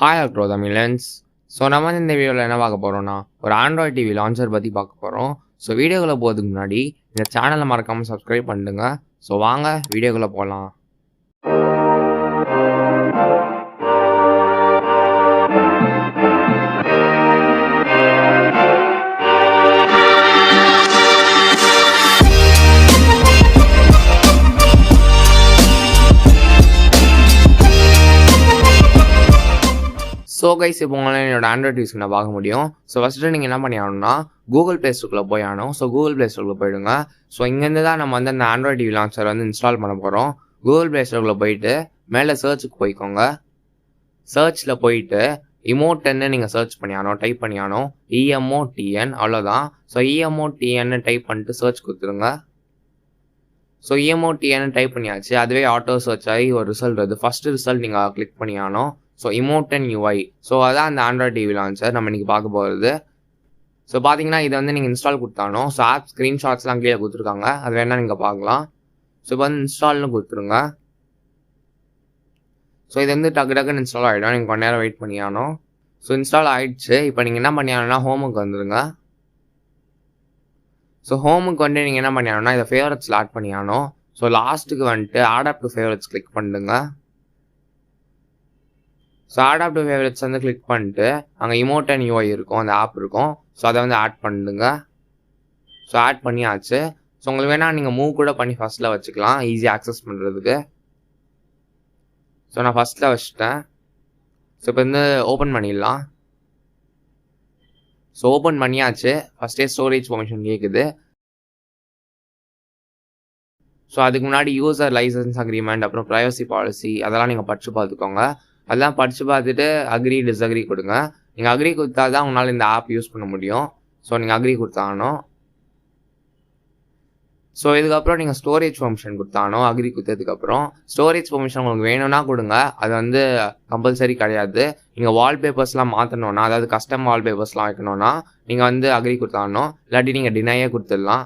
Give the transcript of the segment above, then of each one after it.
Hi Electro Tamizhans. So நம்ம வந்து இந்த வீடியோவில் என்ன பார்க்க போகிறோம்னா ஒரு ஆண்ட்ராய்ட் டிவி லான்ச்சர் பற்றி பார்க்க போகிறோம். ஸோ வீடியோக்குள்ளே போகிறதுக்கு முன்னாடி இந்த சேனலை மறக்காமல் சப்ஸ்கிரைப் பண்ணிடுங்க. ஸோ வாங்க வீடியோக்குள்ளே போகலாம். ஸோ கைஸ் இப்போ உங்களால் என்னோட ஆண்ட்ராய்ட் டிவிஸ்க்கு நான் பார்க்க முடியும். ஸோ ஃபஸ்ட்டு நீங்கள் என்ன பண்ணி ஆகணும்னா கூகுள் ப்ளே ஸ்டோரில் போய் ஆகணும். ஸோ கூகுள் ப்ளே ஸ்டோரில் போயிடுங்க. ஸோ இங்கேருந்து தான் நம்ம வந்து அந்த ஆண்ட்ராய்ட் டிவி லான்ச்சர் வந்து இன்ஸ்டால் பண்ண போகிறோம். கூகுள் ப்ளே ஸ்டோரில் போயிட்டு மேலே சர்ச்சுக்கு போய்க்கோங்க. சர்ச்சில் போயிட்டு இமோட்டன்னு நீங்கள் சர்ச் பண்ணி ஆகணும், டைப் பண்ணி ஆகணும். EMOTN அவ்வளோதான். ஸோ EMOTN டைப் பண்ணிட்டு சர்ச் கொடுத்துருங்க. ஸோ EMOTN டைப் பண்ணியாச்சு. அதுவே ஆட்டோ சர்ச் ஆகி ஒரு ரிசல்ட் வருது. ஃபஸ்ட்டு ரிசல்ட் நீங்கள் கிளிக் பண்ணி ஆகணும். So Emotn UI. ஸோ அதான் அந்த ஆண்ட்ராய்ட் டிவி லான்ச்சர் நம்ம இன்றைக்கி பார்க்க போகிறது. ஸோ பார்த்தீங்கன்னா இதை வந்து நீங்கள் இன்ஸ்டால் கொடுத்தானோ. ஸோ ஆப் ஸ்க்ரீன்ஷாட்ஸ்லாம் கீழே கொடுத்துருக்காங்க, அது வேணால் நீங்கள் பார்க்கலாம். ஸோ இப்போ வந்து இன்ஸ்டால்னு கொடுத்துருங்க. ஸோ இது வந்து டக்குன்னு இன்ஸ்டால் ஆகிடும். நீங்கள் கொஞ்ச நேரம் வெயிட் பண்ணி ஆகணும். ஸோ இன்ஸ்டால் ஆகிடுச்சு. இப்போ நீங்கள் என்ன பண்ணி ஆகணும்னா ஹோமுக்கு வந்துடுங்க. ஸோ ஹோமுக்கு வந்து நீங்கள் என்ன பண்ணி ஆகணும்னா இதை ஃபேவரட்ஸில் ஆட் பண்ணி ஆகணும். ஸோ லாஸ்ட்டுக்கு வந்துட்டு add up to favourites click பண்ணுங்க. So add up to favourites வந்து கிளிக் பண்ணிட்டு அங்கே Emotn UI இருக்கும், அந்த ஆப் இருக்கும். ஸோ அதை வந்து ஆட் பண்ணுங்க. ஸோ ஆட் பண்ணியாச்சு. ஸோ உங்களுக்கு வேணால் நீங்கள் மூவ் கூட பண்ணி ஃபஸ்ட்டில் வச்சுக்கலாம், ஈஸியாக ஆக்சஸ் பண்ணுறதுக்கு. ஸோ நான் ஃபஸ்ட்டில் வச்சுட்டேன். ஸோ இப்போ வந்து ஓப்பன் பண்ணிடலாம். ஸோ ஓப்பன் பண்ணியாச்சு. ஃபஸ்ட்டே ஸ்டோரேஜ் பெர்மிஷன் கேட்குது. ஸோ அதுக்கு முன்னாடி யூசர் லைசன்ஸ் அக்ரிமெண்ட், அப்புறம் ப்ரைவசி பாலிசி அதெல்லாம் நீங்கள் படித்து பார்த்துக்கோங்க. அதெல்லாம் படித்து பார்த்துட்டு அக்ரி டிஸ்அக்ரி கொடுங்க. நீங்கள் அக்ரி கொடுத்தா தான் உங்களால் இந்த ஆப் யூஸ் பண்ண முடியும். ஸோ நீங்கள் அக்ரி கொடுத்தாகணும். ஸோ இதுக்கப்புறம் நீங்கள் ஸ்டோரேஜ் பெர்மிஷன் கொடுத்தாகணும். அக்ரி கொடுத்ததுக்கப்புறம் ஸ்டோரேஜ் பெர்மிஷன் உங்களுக்கு வேணும்னா கொடுங்க, அது வந்து கம்பல்சரி கிடையாது. நீங்கள் வால்பேப்பர்ஸ்லாம் மாற்றணுன்னா, அதாவது கஸ்டம் வால்பேப்பர்ஸ்லாம் வைக்கணும்னா நீங்கள் வந்து அக்ரி கொடுத்தாகணும். இல்லாட்டி நீங்கள் டினையே கொடுத்துடலாம்.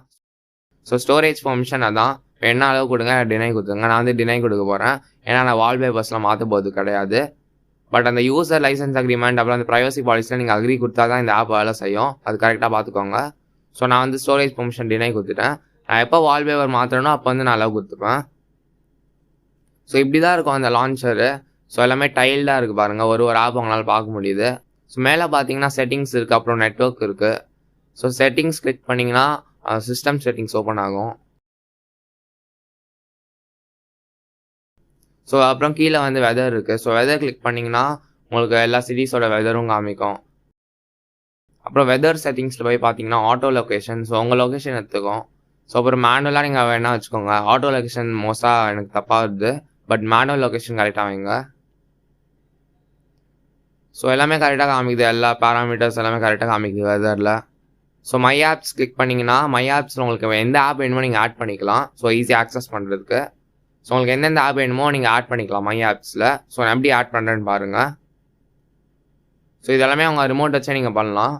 ஸோ ஸ்டோரேஜ் பெர்மிஷன் அதான், என்ன அளவு கொடுங்க, டினை கொடுத்துருங்க. நான் வந்து டினை கொடுக்க போகிறேன், ஏன்னா நான் வால்பேப்பர்ஸ்லாம் மாற்ற போகிறது கிடையாது. பட் அந்த யூசர் லைசன்ஸ் அக்ரிமெண்ட், அப்புறம் அந்த ப்ரைவசி பாலிசியில் நீங்கள் அக்ரி கொடுத்தா தான் இந்த ஆப் வேலை செய்யும், அது கரெக்டாக பார்த்துக்கோங்க. ஸோ நான் வந்து ஸ்டோரேஜ் பெர்மிஷன் டினை கொடுத்துட்டேன். நான் எப்போ வால்பேப்பர் மாற்றணும் அப்போ வந்து நான் அளவு கொடுத்துப்பேன். ஸோ இப்படி தான் இருக்கும் அந்த லான்ச்சரு. ஸோ எல்லாமே டைல்டாக இருக்குது பாருங்கள், ஒரு ஆப் உங்களால் பார்க்க முடியுது. ஸோ மேலே பார்த்தீங்கன்னா செட்டிங்ஸ் இருக்குது, அப்புறம் நெட்வொர்க் இருக்குது. ஸோ செட்டிங்ஸ் கிளிக் பண்ணிங்கன்னா சிஸ்டம் செட்டிங்ஸ் ஓப்பன் ஆகும். ஸோ அப்புறம் கீழே வந்து வெதர் இருக்குது. ஸோ வெதர் கிளிக் பண்ணிங்கன்னா உங்களுக்கு எல்லா சிட்டிஸோட வெதரும் காமிக்கும். அப்புறம் வெதர் செட்டிங்ஸில் போய் பார்த்தீங்கன்னா ஆட்டோ லொக்கேஷன், ஸோ உங்கள் லொக்கேஷன் எடுத்துக்கும். ஸோ அப்புறம் மேனுவலாக நீங்கள் வேணால் வச்சுக்கோங்க. ஆட்டோ லொக்கேஷன் மோஸ்ட்டாக எனக்கு தப்பாக வருது, பட் மேனுவல் லொக்கேஷன் கரெக்டாக வைங்க. ஸோ எல்லாமே கரெக்டாக காமிக்குது, எல்லா பேராமீட்டர்ஸ் எல்லாமே கரெக்டாக காமிக்குது வெதரில். ஸோ மை ஆப்ஸ் கிளிக் பண்ணிங்கன்னா மை ஆப்ஸில் உங்களுக்கு எந்த ஆப் வேணுமோ நீங்கள் ஆட் பண்ணிக்கலாம். ஸோ ஈஸியாக ஆக்சஸ் பண்ணுறதுக்கு. ஸோ உங்களுக்கு எந்தெந்த ஆப் வேணுமோ நீங்கள் ஆட் பண்ணிக்கலாம் மை ஆப்ஸில். ஸோ நான் எப்படி ஆட் பண்ணுறேன்னு பாருங்கள். ஸோ இதெல்லாமே உங்கள் ரிமோட் வச்சே நீங்கள் பண்ணலாம்.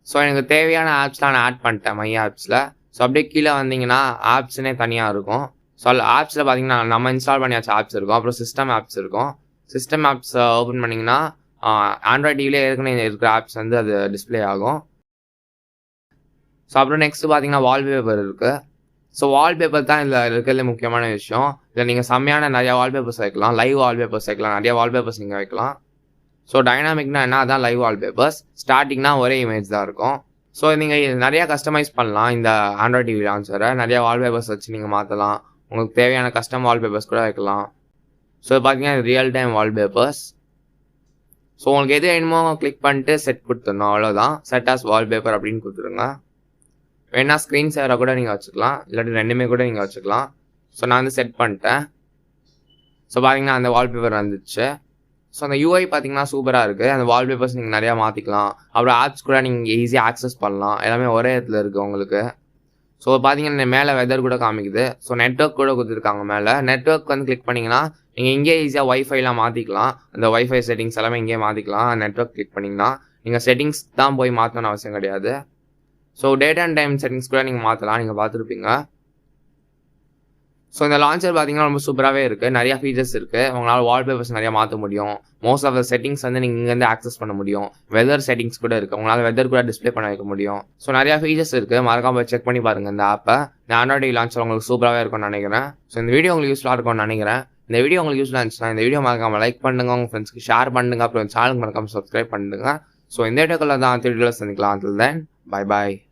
ஸோ எனக்கு தேவையான ஆப்ஸ்லாம் நான் ஆட் பண்ணிட்டேன் மை ஆப்ஸில். ஸோ அப்படியே கீழே வந்தீங்கன்னா ஆப்ஸ்னே தனியாக இருக்கும். ஸோ ஆப்ஸில் பார்த்தீங்கன்னா நம்ம இன்ஸ்டால் பண்ணியாச்சு ஆப்ஸ் இருக்கும், அப்புறம் சிஸ்டம் ஆப்ஸ் இருக்கும். சிஸ்டம் ஆப்ஸ் ஓப்பன் பண்ணிங்கன்னா ஆண்ட்ராய்ட் டிவிலே ஏற்கனவே இருக்கிற ஆப்ஸ் வந்து அது டிஸ்பிளே ஆகும். ஸோ அப்புறம் நெக்ஸ்ட்டு பார்த்தீங்கன்னா வால்பேப்பர் இருக்குது. ஸோ வால்பேப்பர் தான் இதில் இருக்கிறதுல முக்கியமான விஷயம். இதில் நீங்கள் செம்மையான நிறையா வால்பேப்பர்ஸ் வைக்கலாம், லைவ் வால்பேப்பர்ஸ் வைக்கலாம், நிறையா வால்பேப்பர்ஸ் நீங்கள் வைக்கலாம். ஸோ டைனாமிக்னா என்ன, அதான் லைவ் வால்பேப்பர்ஸ். ஸ்டாட்டிக்னா ஒரே இமேஜ் தான் இருக்கும். ஸோ நீங்கள் நிறையா கஸ்டமைஸ் பண்ணலாம் இந்த ஆண்ட்ராய்ட் டிவி லான்ச்சரை. நிறையா வால்பேப்பர்ஸ் வச்சு நீங்கள் மாற்றலாம், உங்களுக்கு தேவையான கஸ்டம் வால்பேப்பர்ஸ் கூட வைக்கலாம். ஸோ பார்த்தீங்கன்னா ரியல் டைம் வால்பேப்பர்ஸ். ஸோ உங்களுக்கு எது வேணுமோ கிளிக் பண்ணிட்டு செட் கொடுத்துடணும், அவ்வளோதான். செட் ஆஸ் வால்பேப்பர் அப்படின்னு கொடுத்துருங்க. வேணா ஸ்க்ரீன் சேவரை கூட நீங்கள் வச்சுக்கலாம், இல்லாட்டி ரெண்டுமே கூட நீங்கள் வச்சுக்கலாம். ஸோ நான் வந்து செட் பண்ணிட்டேன். ஸோ பார்த்தீங்கன்னா அந்த வால்பேப்பர் வந்துச்சு. ஸோ அந்த UI பார்த்தீங்கன்னா சூப்பராக இருக்குது. அந்த வால்பேப்பர்ஸ் நீங்கள் நிறையா மாற்றிக்கலாம், அப்புறம் ஆப்ஸ் கூட நீங்கள் ஈஸியாக ஆக்சஸ் பண்ணலாம். எல்லாமே ஒரே இடத்துல இருக்குது உங்களுக்கு. ஸோ பார்த்தீங்கன்னா மேலே வெதர் கூட காமிக்குது. ஸோ நெட்வொர்க் கூட கொடுத்துருக்காங்க மேலே. நெட்வொர்க் வந்து கிளிக் பண்ணிங்கன்னா நீங்கள் இங்கேயே ஈஸியாக ஒய்ஃபைலாம் மாற்றிக்கலாம். அந்த ஒய்ஃபை செட்டிங்ஸ் எல்லாமே இங்கேயே மாற்றிக்கலாம். நெட்வொர்க் கிளிக் பண்ணிங்கன்னா நீங்கள் செட்டிங்ஸ் தான் போய் மாற்றணும்னு அவசியம் கிடையாது. So date and time settings கூட நீங்கள் மாற்றலாம், நீங்கள் பார்த்துருப்பீங்க. ஸோ இந்த லான்ச்சர் பார்த்தீங்கன்னா ரொம்ப சூப்பராகவே இருக்குது. நிறையா ஃபீச்சர்ஸ் இருக்குது. உங்களால் வால்பேப்பர்ஸ் நிறையா மாற்ற முடியும். மோஸ்ட் ஆஃப் த செட்டிங்ஸ் வந்து நீங்கள் இங்கேருந்து ஆக்சஸ் பண்ண முடியும். வெதர் செட்டிங்ஸ் கூட இருக்குது. உங்களால் வெதர் கூட டிஸ்பிளே பண்ண வைக்க முடியும். ஸோ நிறையா ஃபீச்சர்ஸ் இருக்குது. மறக்காம செக் பண்ணி பாருங்கள் இந்த ஆப்பை. இந்த ஆண்ட்ராய்டு லான்ச்சர் உங்களுக்கு சூப்பராகவே இருக்கும்னு நினைக்கிறேன். ஸோ இந்த வீடியோ உங்களுக்கு யூஸ்ஃபுல்லாக இருக்கும்னு நினைக்கிறேன். இந்த வீடியோ உங்களுக்கு யூஸ்ஃபுல்லாக இருந்துச்சுன்னா இந்த வீடியோ மறக்காம லைக் பண்ணுங்க, உங்கள் ஃப்ரெண்ட்ஸ்க்கு ஷேர் பண்ணுங்க, அப்புறம் சேனலுக்கு மறக்காம சப்ஸ்கிரைப் பண்ணுங்க. ஸோ இந்த வீடியோக்குள்ள தான் வீடியோவில் சந்திக்கலாம். Until then, bye bye.